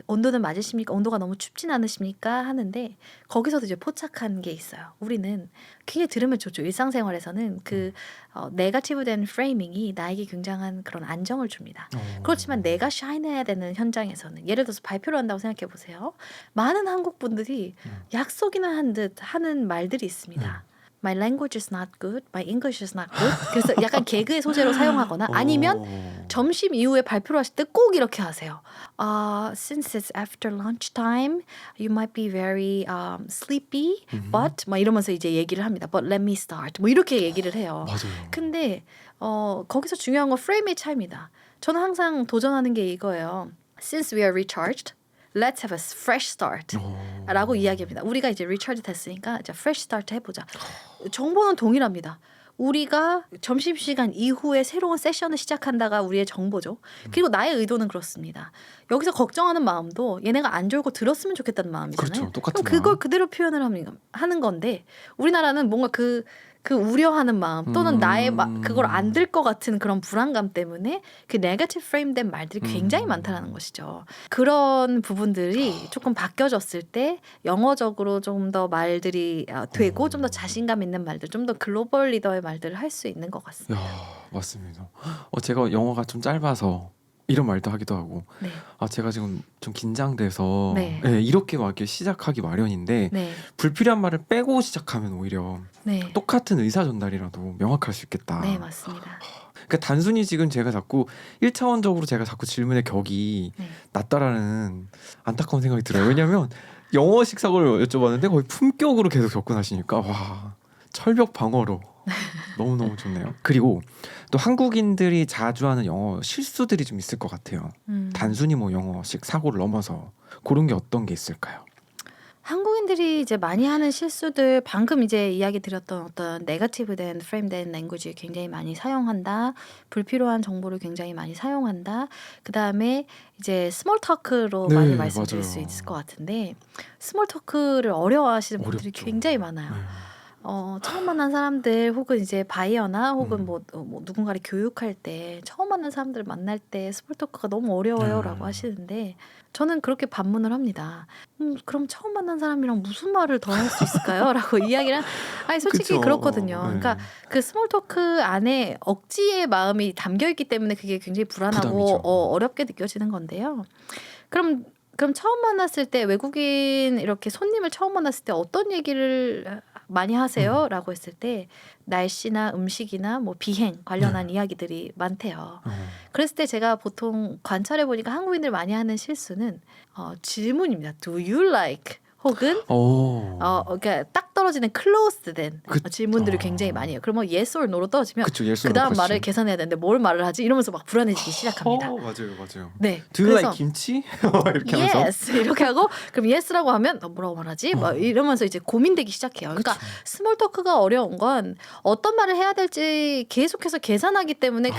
온도는 맞으십니까? 온도가 너무 춥진 않으십니까? 하는데 거기서도 이제 포착한 게 있어요. 우리는 굉장히 들으면 좋죠. 일상생활에서는 그 네거티브된 프레이밍이 나에게 굉장한 그런 안정을 줍니다. 그렇지만 내가 샤인해야 되는 현장에서는 예를 들어서 발표를 한다고 생각해 보세요. 많은 한국 분들이 약속이나 한 듯 하는 말들이 있습니다. My language is not good, my English is not good. 그래서 약간 개그의 소재로 사용하거나 아니면 점심 이후에 발표를 하실 때 꼭 이렇게 하세요. Since it's after lunchtime, you might be very sleepy, but 막 이러면서 이제 얘기를 합니다. But let me start. 뭐 이렇게 얘기를 해요. 맞아요. 근데 거기서 중요한 건 프레임의 차이입니다. 저는 항상 도전하는 게 이거예요. Since we are recharged, let's have a fresh start. 라고 이야기합니다. 우리가 이제 recharge 됐으니까 이제 fresh start 해보자. 정보는 동일합니다. 우리가 점심시간 이후에 새로운 세션을 시작한다가 우리의 정보죠. 그리고 나의 의도는 그렇습니다. 여기서 걱정하는 마음도 얘네가 안 졸고 들었으면 좋겠다는 마음이잖아요. 그렇죠. 똑같은 그럼 그걸 마음. 그대로 표현을 하는 건데 우리나라는 뭔가 그 우려하는 마음 또는 나의 그걸 안 들 것 같은 그런 불안감 때문에 그 네거티브 프레임된 말들이 굉장히 많다는 것이죠. 그런 부분들이 조금 바뀌어졌을 때 영어적으로 좀 더 말들이 되고 좀 더 자신감 있는 말들, 좀 더 글로벌 리더의 말들을 할 수 있는 것 같습니다. 야, 맞습니다. 제가 영어가 좀 짧아서 이런 말도 하기도 하고 네. 제가 지금 좀 긴장돼서 네. 이렇게 막 이렇게 시작하기 마련인데 네. 불필요한 말을 빼고 시작하면 오히려 네. 똑같은 의사 전달이라도 명확할 수 있겠다. 네, 맞습니다. 그러니까 단순히 지금 제가 자꾸 1차원적으로 제가 자꾸 질문의 격이 네. 낮다라는 안타까운 생각이 들어요. 왜냐하면 영어 식사를 여쭤봤는데 거의 품격으로 계속 접근하시니까 와, 철벽 방어로 너무너무 좋네요. 그리고 또 한국인들이 자주 하는 영어 실수들이 좀 있을 것 같아요. 단순히 뭐 영어식 사고를 넘어서 그런 게 어떤 게 있을까요? 한국인들이 이제 많이 하는 실수들 방금 이제 이야기 드렸던 어떤 네거티브된 프레임된 랭귀지 굉장히 많이 사용한다. 불필요한 정보를 굉장히 많이 사용한다. 그다음에 이제 스몰 토크로 네, 많이 말씀드릴 맞아요. 수 있을 것 같은데 스몰 토크를 어려워하시는 분들이 어렵죠. 굉장히 많아요. 네. 처음 만난 사람들 혹은 이제 바이어나 혹은 음. 뭐 누군가를 교육할 때 처음 만난 사람들 만날 때 스몰 토크가 너무 어려워요라고 하시는데 저는 그렇게 반문을 합니다. 그럼 처음 만난 사람이랑 무슨 말을 더 할 수 있을까요? 라고 이야기를 아니 솔직히 그쵸. 그렇거든요. 네. 그러니까 그 스몰 토크 안에 억지의 마음이 담겨 있기 때문에 그게 굉장히 불안하고 부담이죠. 어렵게 느껴지는 건데요. 그럼 처음 만났을 때 외국인 이렇게 손님을 처음 만났을 때 어떤 얘기를 많이 하세요? 라고 했을 때 날씨나 음식이나 뭐 비행 관련한 이야기들이 많대요. 그랬을 때 제가 보통 관찰해 보니까 한국인들 많이 하는 실수는 질문입니다. Do you like? 혹은 그러니까 딱 떨어지는 closed된 질문들을 굉장히 많이 해요. 그러면 yes or no로 떨어지면 그쵸, yes or 그 다음 no 말을 question. 계산해야 되는데 뭘 말을 하지? 이러면서 막 불안해지기 시작합니다. 맞아요. 네. Do you 그래서 like 김치? 이렇게 하면서 yes 이렇게 하고 그럼 yes라고 하면 뭐라고 말하지? 막 이러면서 이제 고민되기 시작해요. 그러니까 스몰 토크가 어려운 건 어떤 말을 해야 될지 계속해서 계산하기 때문에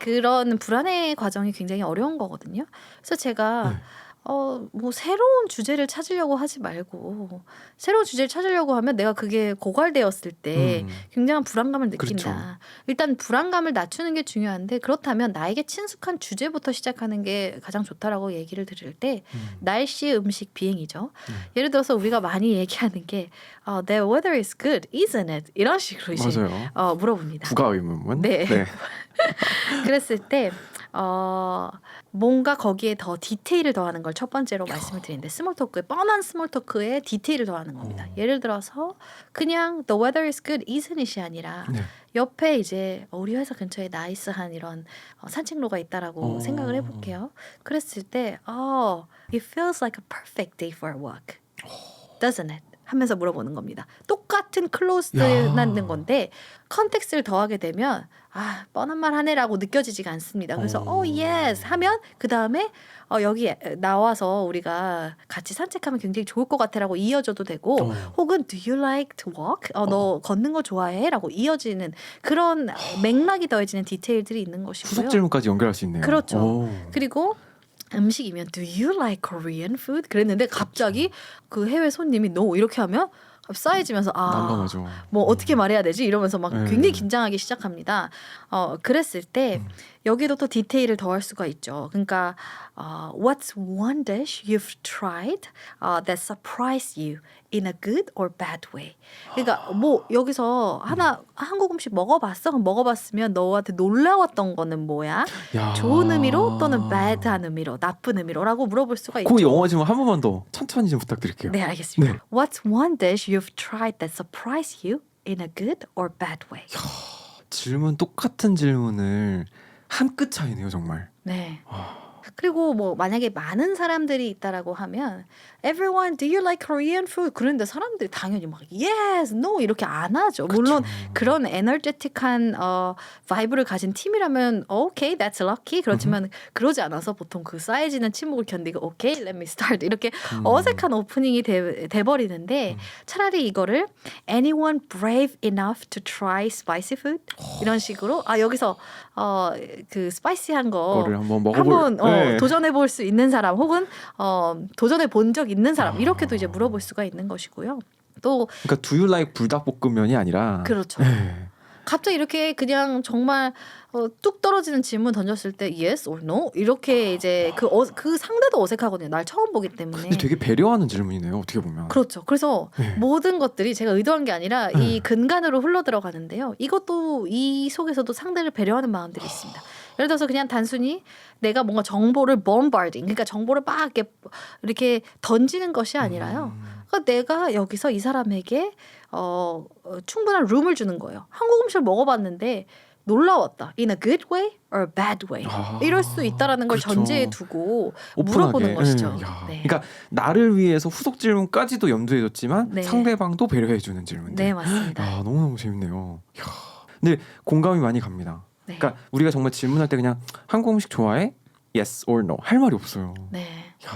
그런 불안의 과정이 굉장히 어려운 거거든요. 그래서 제가 뭐 새로운 주제를 찾으려고 하지 말고 새로운 주제를 찾으려고 하면 내가 그게 고갈되었을 때 굉장한 불안감을 느낀다. 그렇죠. 일단 불안감을 낮추는 게 중요한데 그렇다면 나에게 친숙한 주제부터 시작하는 게 가장 좋다라고 얘기를 드릴 때 날씨, 음식, 비행이죠. 예를 들어서 우리가 많이 얘기하는 게 The weather is good, isn't it? 이런 식으로 이제 맞아요. 물어봅니다. 부가 의문문. 네. 그랬을 때 뭔가 거기에 더 디테일을 더하는 걸 첫 번째로 말씀을 드리는데 스몰 토크에 뻔한 스몰 토크에 디테일을 더하는 겁니다. 예를 들어서 그냥 the weather is good, isn't it이 아니라 옆에 이제 우리 회사 근처에 나이스한 이런 산책로가 있다라고 생각을 해볼게요. 그랬을 때 it feels like a perfect day for a walk, doesn't it? 하면서 물어보는 겁니다. 똑같은 클로즈드라는 건데 컨텍스트를 더하게 되면 뻔한 말 하네라고 느껴지지가 않습니다. 그래서 yes 하면 그 다음에 여기 나와서 우리가 같이 산책하면 굉장히 좋을 것 같아라고 이어져도 되고 혹은 do you like to walk? 너 걷는 거 좋아해? 라고 이어지는 그런 맥락이 더해지는 디테일들이 있는 것이고요. 후속 질문까지 연결할 수 있네요. 그렇죠. 그리고 음식이면 Do you like Korean food? 그랬는데 갑자기 그 해외 손님이 No 이렇게 하면 쌓여지면서 난감하죠. 뭐 어떻게 말해야 되지? 이러면서 막 굉장히 긴장하기 시작합니다. 그랬을 때 여기도 또 디테일을 더할 수가 있죠. 그러니까 What's one dish you've tried that surprised you in a good or bad way? 그러니까 뭐 여기서 한국 음식 먹어봤어? 그럼 먹어봤으면 너한테 놀라웠던 거는 뭐야? 좋은 의미로 또는 bad한 의미로, 나쁜 의미로라고 물어볼 수가 있죠. 그 영어 질문 한 번만 더 천천히 좀 부탁드릴게요. 네, 알겠습니다. What's one dish you've tried that surprised you in a good or bad way? 질문 똑같은 질문을 한 끗 차이네요, 정말. 네. 그리고 뭐 만약에 많은 사람들이 있다라고 하면 everyone do you like Korean food? 그런데 사람들이 당연히 막 yes, no 이렇게 안 하죠. 물론 그런 에너제틱한 바이브를 가진 팀이라면 okay, that's lucky. 그렇지만 그러지 않아서 보통 그 쌓여지는 침묵을 견디고 okay, let me start 이렇게 어색한 오프닝이 돼버리는데 차라리 이거를 anyone brave enough to try spicy food? 이런 식으로 여기서 그 스파이시한 거를 거 한번 먹어볼 네. 도전해 볼 수 있는 사람 혹은 도전해 본 적 있는 사람 이렇게도 이제 물어볼 수가 있는 것이고요. 또 그러니까 do you like 불닭볶음면이 아니라 그렇죠. 네. 갑자기 이렇게 그냥 정말 뚝 떨어지는 질문 던졌을 때 yes or no 이렇게 이제 그 상대도 어색하거든요. 날 처음 보기 때문에. 근데 되게 배려하는 질문이네요. 어떻게 보면. 그렇죠. 그래서 네. 모든 것들이 제가 의도한 게 아니라 이 근간으로 흘러 들어가는데요. 이것도 이 속에서도 상대를 배려하는 마음들이 있습니다. 예를 들어서 그냥 단순히 내가 뭔가 정보를 bombarding, 그러니까 정보를 막 이렇게 던지는 것이 아니라요. 그러니까 내가 여기서 이 사람에게 충분한 룸을 주는 거예요. 한국 음식을 먹어봤는데 놀라웠다. In a good way or a bad way. 이럴 수 있다라는 걸 그렇죠. 전제에 두고 오픈하게. 물어보는 것이죠. 네. 그러니까 나를 위해서 후속 질문까지도 염두에뒀지만 네. 상대방도 배려해주는 질문들. 네, 맞습니다. 너무너무 재밌네요. 이야. 근데 공감이 많이 갑니다. 네. 그러니까 우리가 정말 질문할 때 그냥 한국 음식 좋아해? Yes or no 할 말이 없어요. 네. 이야,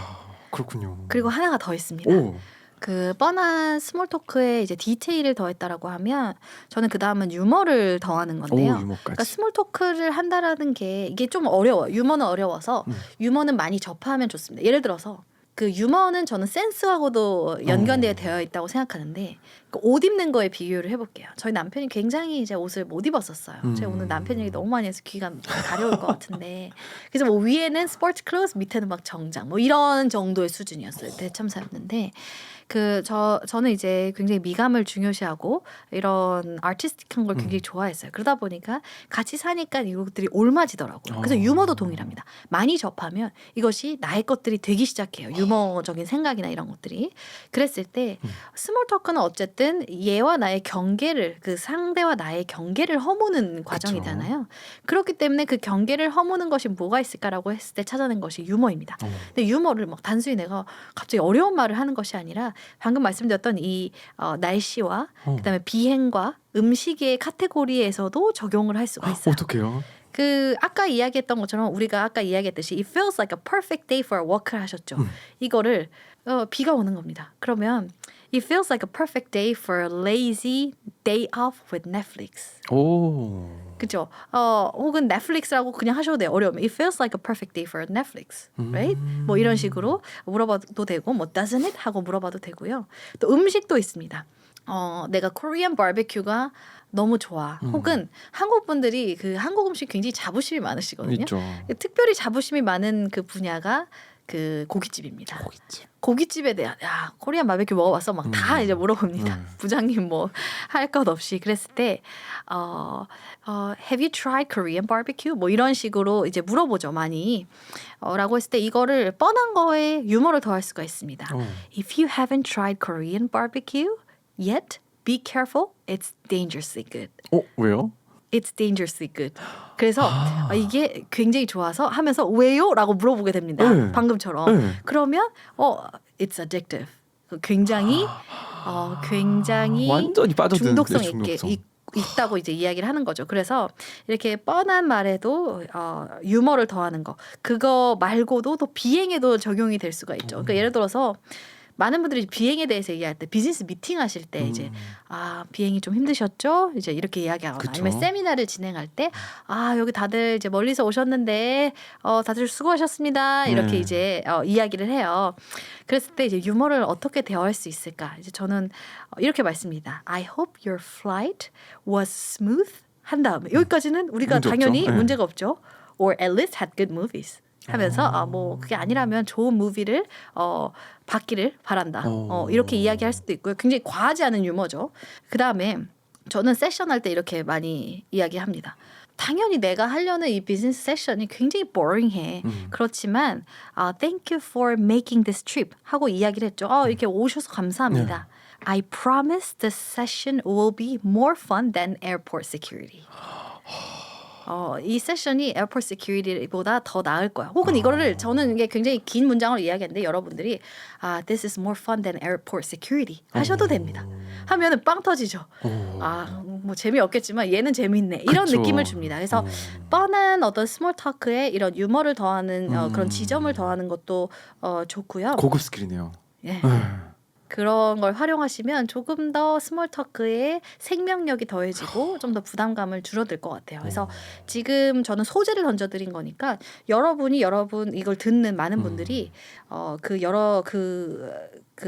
그렇군요. 그리고 하나가 더 있습니다. 오. 그 뻔한 스몰 토크에 이제 디테일을 더했다라고 하면 저는 그 다음은 유머를 더하는 건데요. 유머까지. 그러니까 스몰 토크를 한다라는 게 이게 좀 어려워요. 유머는 어려워서 유머는 많이 접하면 좋습니다. 예를 들어서 그 유머는 저는 센스하고도 연관되어 되어 있다고 생각하는데 그 옷 입는 거에 비유를 해볼게요. 저희 남편이 굉장히 이제 옷을 못 입었었어요. 제가 오늘 남편 얘기 너무 많이 해서 귀가 가려울 것 같은데 그래서 뭐 위에는 스포츠 클로스 밑에는 막 정장 뭐 이런 정도의 수준이었어요. 대참사였는데 저는 이제 굉장히 미감을 중요시하고 이런 아티스틱한 걸 굉장히 좋아했어요. 그러다 보니까 같이 사니까 이것들이 올맞이더라고요. 그래서 유머도 동일합니다. 많이 접하면 이것이 나의 것들이 되기 시작해요. 유머적인 생각이나 이런 것들이. 그랬을 때 스몰 토크는 어쨌든 얘와 나의 경계를 그 상대와 나의 경계를 허무는 과정이잖아요. 그렇기 때문에 그 경계를 허무는 것이 뭐가 있을까라고 했을 때 찾아낸 것이 유머입니다. 근데 유머를 막 단순히 내가 갑자기 어려운 말을 하는 것이 아니라 방금 말씀드렸던 이 날씨와 그다음에 비행과 음식의 카테고리에서도 적용을 할 수가 있어요. 어떡해요? 그 아까 이야기했던 것처럼 우리가 아까 이야기했듯이 it feels like a perfect day for a walk를 하셨죠. 이거를 비가 오는 겁니다. 그러면 it feels like a perfect day for a lazy day off with Netflix. 오. 그죠? 혹은 넷플릭스라고 그냥 하셔도 돼요. 어려우면 it feels like a perfect day for Netflix, right? 뭐 이런 식으로 물어봐도 되고 뭐 doesn't it? 하고 물어봐도 되고요. 또 음식도 있습니다. 내가 코리안 바베큐가 너무 좋아. 혹은 한국 분들이 그 한국 음식 굉장히 자부심이 많으시거든요. 있죠. 특별히 자부심이 많은 그 분야가 그 고깃집입니다. 고깃집에 대한 코리안 바베큐 먹어봤어? 막 다 이제 물어봅니다. 부장님 뭐 할 것 없이 그랬을 때 Have you tried Korean barbecue? 뭐 이런 식으로 이제 물어보죠 많이. 라고 했을 때 이거를 뻔한 거에 유머를 더할 수가 있습니다. If you haven't tried Korean barbecue yet, be careful. It's dangerously good. 왜요? It's dangerously good. 그래서 이게 굉장히 좋아서 하면서 왜요? 라고 물어보게 됩니다. 방금처럼. 그러면 it's addictive. 굉장히 완전히 빠져드는 중독성 있게 있다고 이제 이야기를 하는 거죠. 그래서 이렇게 뻔한 말에도 유머를 더하는 거. 그거 말고도 또 비행에도 적용이 될 수가 있죠. 그러니까 예를 들어서 많은 분들이 비행에 대해서 얘기할 때 비즈니스 미팅 하실 때 이제 비행이 좀 힘드셨죠? 이제 이렇게 이야기하거나 아니면 세미나를 진행할 때 여기 다들 이제 멀리서 오셨는데 다들 수고하셨습니다. 이렇게 이제 이야기를 해요. 그랬을 때 이제 유머를 어떻게 대화할 수 있을까? 이제 저는 이렇게 말씀입니다. I hope your flight was smooth. 한 다음에 여기까지는 우리가 당연히 문제가 없죠. Or at least had good movies. 하면서 뭐 그게 아니라면 좋은 무비를 받기를 바란다. 이렇게 이야기할 수도 있고요. 굉장히 과하지 않은 유머죠. 그다음에 저는 세션 할 때 이렇게 많이 이야기합니다. 당연히 내가 하려는 이 비즈니스 세션이 굉장히 boring해. 그렇지만 Thank you for making this trip 하고 이야기를 했죠. 이렇게 오셔서 감사합니다. I promise the session will be more fun than airport security. 이 세션이 에어포트 시큐리티보다 더 나을 거야. 혹은 이거를 저는 이게 굉장히 긴 문장으로 이야기했는데 여러분들이 this is more fun than airport security 하셔도 됩니다. 하면은 빵 터지죠. 뭐 재미없겠지만 얘는 재밌네. 이런 그쵸. 느낌을 줍니다. 그래서 뻔한 어떤 스몰 토크에 이런 유머를 더하는 그런 지점을 더하는 것도 좋고요. 고급 스킬이네요. 예. 그런 걸 활용하시면 조금 더 스몰 토크의 생명력이 더해지고 좀 더 부담감을 줄어들 것 같아요. 그래서 지금 저는 소재를 던져드린 거니까 여러분 이걸 듣는 많은 분들이 그 여러 그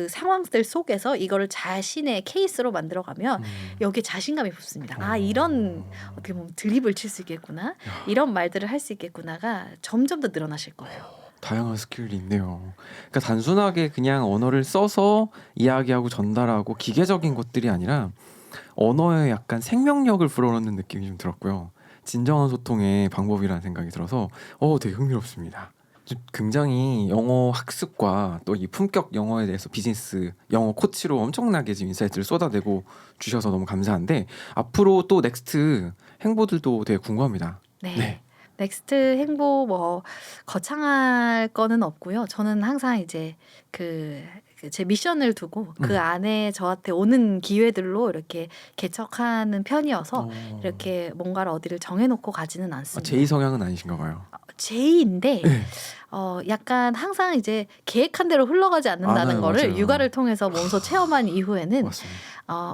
상황들 속에서 이거를 자신의 케이스로 만들어가면 여기에 자신감이 붙습니다. 이런 어떻게 보면 드립을 칠 수 있겠구나, 이런 말들을 할 수 있겠구나가 점점 더 늘어나실 거예요. 다양한 스킬이 있네요. 그러니까 단순하게 그냥 언어를 써서 이야기하고 전달하고 기계적인 것들이 아니라 언어에 약간 생명력을 불어넣는 느낌이 좀 들었고요. 진정한 소통의 방법이라는 생각이 들어서 되게 흥미롭습니다. 굉장히 영어 학습과 또 이 품격 영어에 대해서 비즈니스 영어 코치로 엄청나게 지금 인사이트를 쏟아내고 주셔서 너무 감사한데 앞으로 또 넥스트 행보들도 되게 궁금합니다. 네. 넥스트 행보 뭐 거창할 거는 없고요. 저는 항상 이제 제 미션을 두고 그 안에 저한테 오는 기회들로 이렇게 개척하는 편이어서 이렇게 뭔가를 어디를 정해놓고 가지는 않습니다. 제2 성향은 아니신가 봐요. 제이인데 약간 항상 이제 계획한 대로 흘러가지 않는다는 거를 맞아요. 육아를 통해서 몸소 체험한 이후에는 맞습니다.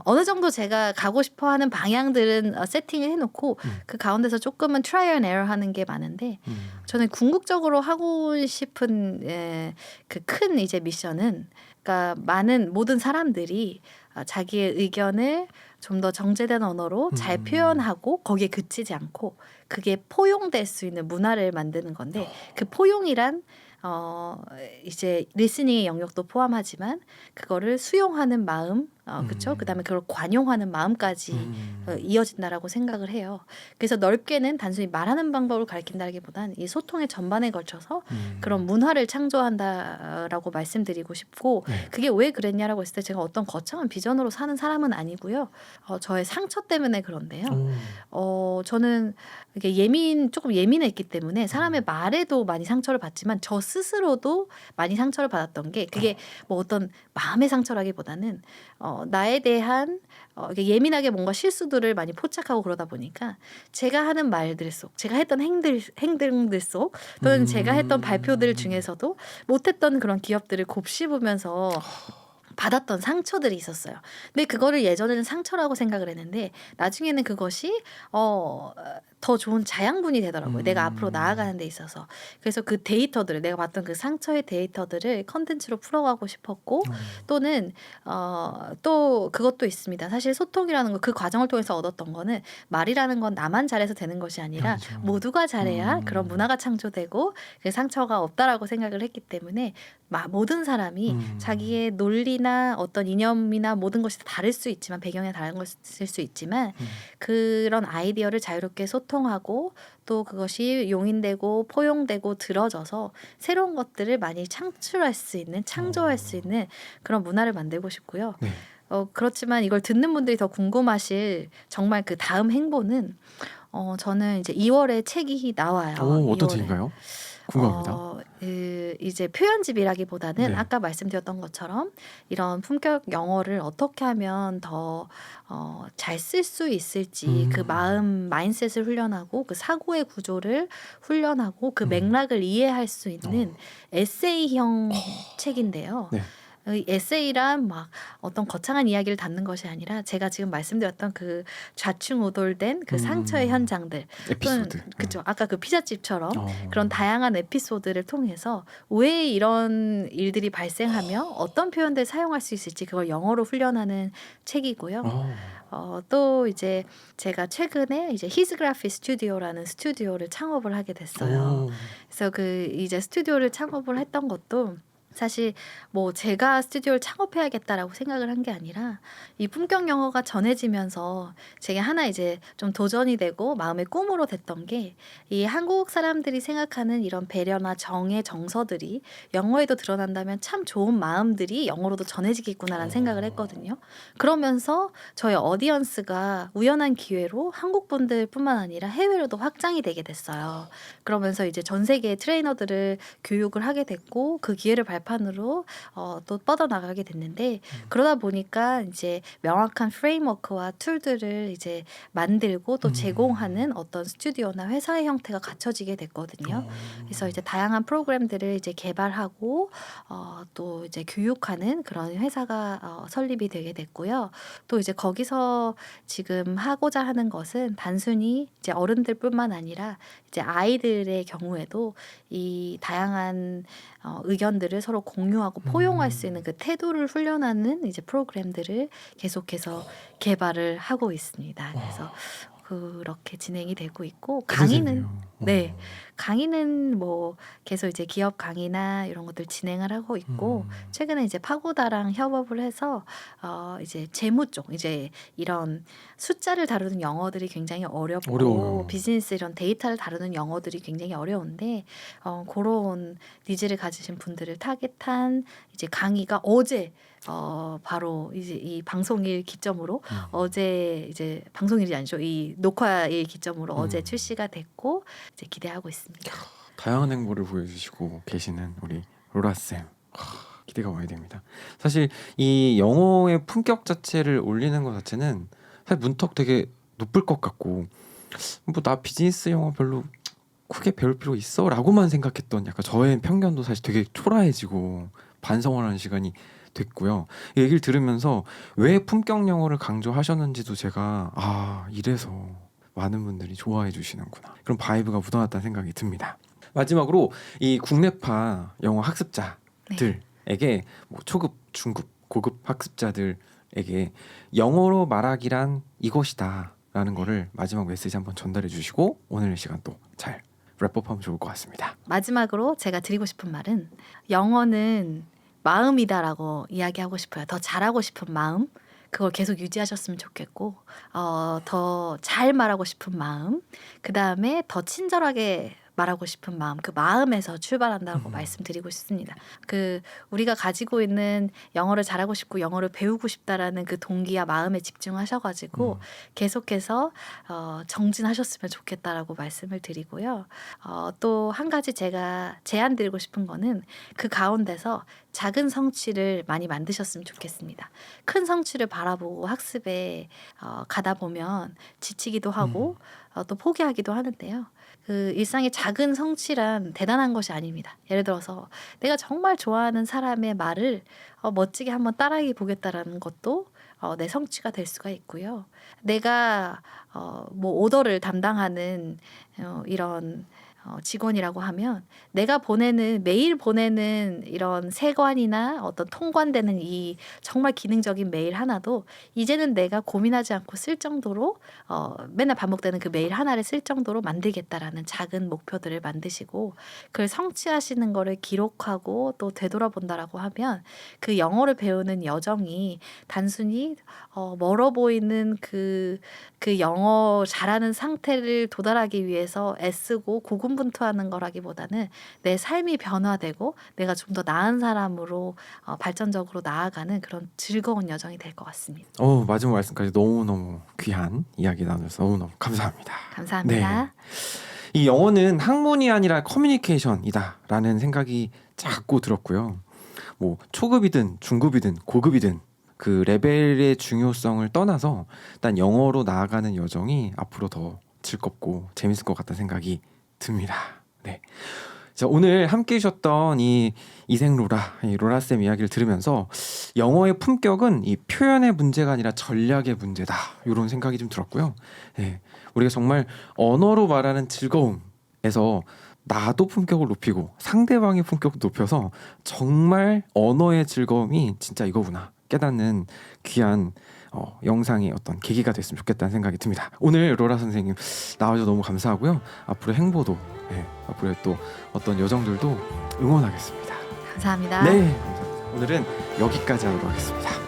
어느 정도 제가 가고 싶어하는 방향들은 세팅을 해놓고 그 가운데서 조금은 트라이 앤 에러 하는 게 많은데 저는 궁극적으로 하고 싶은 그 큰 이제 미션은 그러니까 많은 모든 사람들이 자기의 의견을 좀 더 정제된 언어로 잘 표현하고 거기에 그치지 않고 그게 포용될 수 있는 문화를 만드는 건데 그 포용이란 이제 리스닝의 영역도 포함하지만 그거를 수용하는 마음, 그렇죠? 그다음에 그걸 관용하는 마음까지 이어진다라고 생각을 해요. 그래서 넓게는 단순히 말하는 방법을 가르친다기보단 이 소통의 전반에 걸쳐서 그런 문화를 창조한다라고 말씀드리고 싶고 그게 왜 그랬냐라고 했을 때 제가 어떤 거창한 비전으로 사는 사람은 아니고요. 저의 상처 때문에 그런데요. 저는 이게 조금 예민했기 때문에 사람의 말에도 많이 상처를 받지만 저 스스로도 많이 상처를 받았던 게 그게 뭐 어떤 마음의 상처라기보다는 나에 대한 이게 예민하게 뭔가 실수들을 많이 포착하고 그러다 보니까 제가 하는 말들 속, 제가 했던 행동들 속 또는 제가 했던 발표들 중에서도 못했던 그런 기업들을 곱씹으면서 받았던 상처들이 있었어요. 근데 그거를 예전에는 상처라고 생각을 했는데 나중에는 그것이 더 좋은 자양분이 되더라고요. 내가 앞으로 나아가는 데 있어서. 그래서 그 데이터들을 내가 봤던 그 상처의 데이터들을 컨텐츠로 풀어가고 싶었고 또는 또 그것도 있습니다. 사실 소통이라는 거 그 과정을 통해서 얻었던 거는 말이라는 건 나만 잘해서 되는 것이 아니라 그렇죠. 모두가 잘해야 그런 문화가 창조되고 그 상처가 없다라고 생각을 했기 때문에 모든 사람이 자기의 논리나 어떤 이념이나 모든 것이 다를 수 있지만 배경에 다른 것일 수 있지만 그런 아이디어를 자유롭게 소통하고 또 그것이 용인되고 포용되고 들어져서 새로운 것들을 많이 창출할 수 있는 창조할 수 있는 그런 문화를 만들고 싶고요. 네. 그렇지만 이걸 듣는 분들이 더 궁금하실 정말 그 다음 행보는 저는 이제 2월에 책이 나와요. 어떤 2월에. 책인가요? 궁금합니다. 이제 표현집이라기보다는 네. 아까 말씀드렸던 것처럼 이런 품격 영어를 어떻게 하면 더 잘 쓸 수 있을지 그 마인셋을 훈련하고 그 사고의 구조를 훈련하고 그 맥락을 이해할 수 있는 에세이형 책인데요. 네. 에세이란 막 어떤 거창한 이야기를 담는 것이 아니라 제가 지금 말씀드렸던 그 좌충우돌된 그 상처의 현장들 에피소드. 그죠. 아까 그 피자집처럼 그런 다양한 에피소드를 통해서 왜 이런 일들이 발생하며 어떤 표현들 사용할 수 있을지 그걸 영어로 훈련하는 책이고요. 또 이제 제가 최근에 이제 히즈그라피 스튜디오라는 스튜디오를 창업을 하게 됐어요. 그래서 그 이제 스튜디오를 창업을 했던 것도 사실 뭐 제가 스튜디오를 창업해야겠다라고 생각을 한 게 아니라 이 품격 영어가 전해지면서 제게 하나 이제 좀 도전이 되고 마음의 꿈으로 됐던 게 이 한국 사람들이 생각하는 이런 배려나 정의 정서들이 영어에도 드러난다면 참 좋은 마음들이 영어로도 전해지겠구나라는 생각을 했거든요. 그러면서 저의 어디언스가 우연한 기회로 한국 분들뿐만 아니라 해외로도 확장이 되게 됐어요. 그러면서 이제 전 세계의 트레이너들을 교육을 하게 됐고 그 기회를 발판으로 또 뻗어나가게 됐는데 그러다 보니까 이제 명확한 프레임워크와 툴들을 이제 만들고 또 제공하는 어떤 스튜디오나 회사의 형태가 갖춰지게 됐거든요. 그래서 이제 다양한 프로그램들을 이제 개발하고 또 이제 교육하는 그런 회사가 설립이 되게 됐고요. 또 이제 거기서 지금 하고자 하는 것은 단순히 이제 어른들뿐만 아니라 이제 아이들의 경우에도 이 다양한 의견들을 서로 공유하고 포용할 수 있는 그 태도를 훈련하는 이제 프로그램들을 계속해서 개발을 하고 있습니다. 그래서 그렇게 진행이 되고 있고 강의는 네. 강의는 뭐 계속 이제 기업 강의나 이런 것들 진행을 하고 있고 최근에 이제 파고다랑 협업을 해서 이제 재무 쪽 이제 이런 숫자를 다루는 영어들이 굉장히 어렵고 어려워요. 비즈니스 이런 데이터를 다루는 영어들이 굉장히 어려운데 그런 니즈를 가지신 분들을 타겟한 이제 강의가 어제 바로 이제 이 방송일 기점으로 어제 이제 방송일이 아니죠. 이 녹화일 기점으로 어제 출시가 됐고 이제 기대하고 있습니다. 다양한 행보를 보여주시고 계시는 우리 로라쌤, 기대가 많이 됩니다. 사실 이 영어의 품격 자체를 올리는 것 자체는 사실 문턱 되게 높을 것 같고 뭐 나 비즈니스 영어 별로 크게 배울 필요 있어? 라고만 생각했던 약간 저의 편견도 사실 되게 초라해지고 반성을 하는 시간이 됐고요. 이 얘기를 들으면서 왜 품격 영어를 강조하셨는지도 제가 이래서 많은 분들이 좋아해 주시는구나, 그런 바이브가 묻어났다는 생각이 듭니다. 마지막으로 이 국내파 영어 학습자들에게 뭐 초급, 중급, 고급 학습자들에게 영어로 말하기란 이것이다 라는 거를 마지막 메시지 한번 전달해 주시고 오늘 시간 또 잘 랩업하면 좋을 것 같습니다. 마지막으로 제가 드리고 싶은 말은 영어는 마음이다라고 이야기하고 싶어요. 더 잘하고 싶은 마음, 그걸 계속 유지하셨으면 좋겠고 더 잘 말하고 싶은 마음, 그 다음에 더 친절하게 말하고 싶은 마음, 그 마음에서 출발한다고 말씀드리고 싶습니다. 그 우리가 가지고 있는 영어를 잘하고 싶고 영어를 배우고 싶다라는 그 동기와 마음에 집중하셔가지고 계속해서 정진하셨으면 좋겠다라고 말씀을 드리고요. 또 한 가지 제가 제안 드리고 싶은 거는 그 가운데서 작은 성취를 많이 만드셨으면 좋겠습니다. 큰 성취를 바라보고 학습에 가다 보면 지치기도 하고 또 포기하기도 하는데요. 그 일상의 작은 성취란 대단한 것이 아닙니다. 예를 들어서 내가 정말 좋아하는 사람의 말을 멋지게 한번 따라해 보겠다라는 것도 내 성취가 될 수가 있고요. 내가 뭐 오더를 담당하는 이런 직원이라고 하면 내가 매일 보내는 이런 세관이나 어떤 통관되는 이 정말 기능적인 메일 하나도 이제는 내가 고민하지 않고 쓸 정도로 맨날 반복되는 그 메일 하나를 쓸 정도로 만들겠다라는 작은 목표들을 만드시고 그걸 성취하시는 거를 기록하고 또 되돌아본다라고 하면 그 영어를 배우는 여정이 단순히 멀어 보이는 그 영어 잘하는 상태를 도달하기 위해서 애쓰고 고군분투하는 거라기보다는 내 삶이 변화되고 내가 좀 더 나은 사람으로 발전적으로 나아가는 그런 즐거운 여정이 될 것 같습니다. 마지막 말씀까지 너무너무 귀한 이야기 나눠서 너무너무 감사합니다. 감사합니다. 이 영어는 학문이 아니라 커뮤니케이션이다 라는 생각이 자꾸 들었고요. 뭐 초급이든 중급이든 고급이든 그 레벨의 중요성을 떠나서 일단 영어로 나아가는 여정이 앞으로 더 즐겁고 재밌을 것 같다는 생각이 듭니다. 네. 자, 오늘 함께 해주셨던 이 이생로라, 이 로라쌤 이야기를 들으면서 영어의 품격은 이 표현의 문제가 아니라 전략의 문제다, 이런 생각이 좀 들었고요. 네. 우리가 정말 언어로 말하는 즐거움에서 나도 품격을 높이고 상대방의 품격을 높여서 정말 언어의 즐거움이 진짜 이거구나 깨닫는 귀한 영상의 어떤 계기가 됐으면 좋겠다는 생각이 듭니다. 오늘 로라 선생님 나와줘서 너무 감사하고요. 앞으로 행보도 앞으로 또 어떤 여정들도 응원하겠습니다. 감사합니다. 네, 감사합니다. 오늘은 여기까지 하도록 하겠습니다.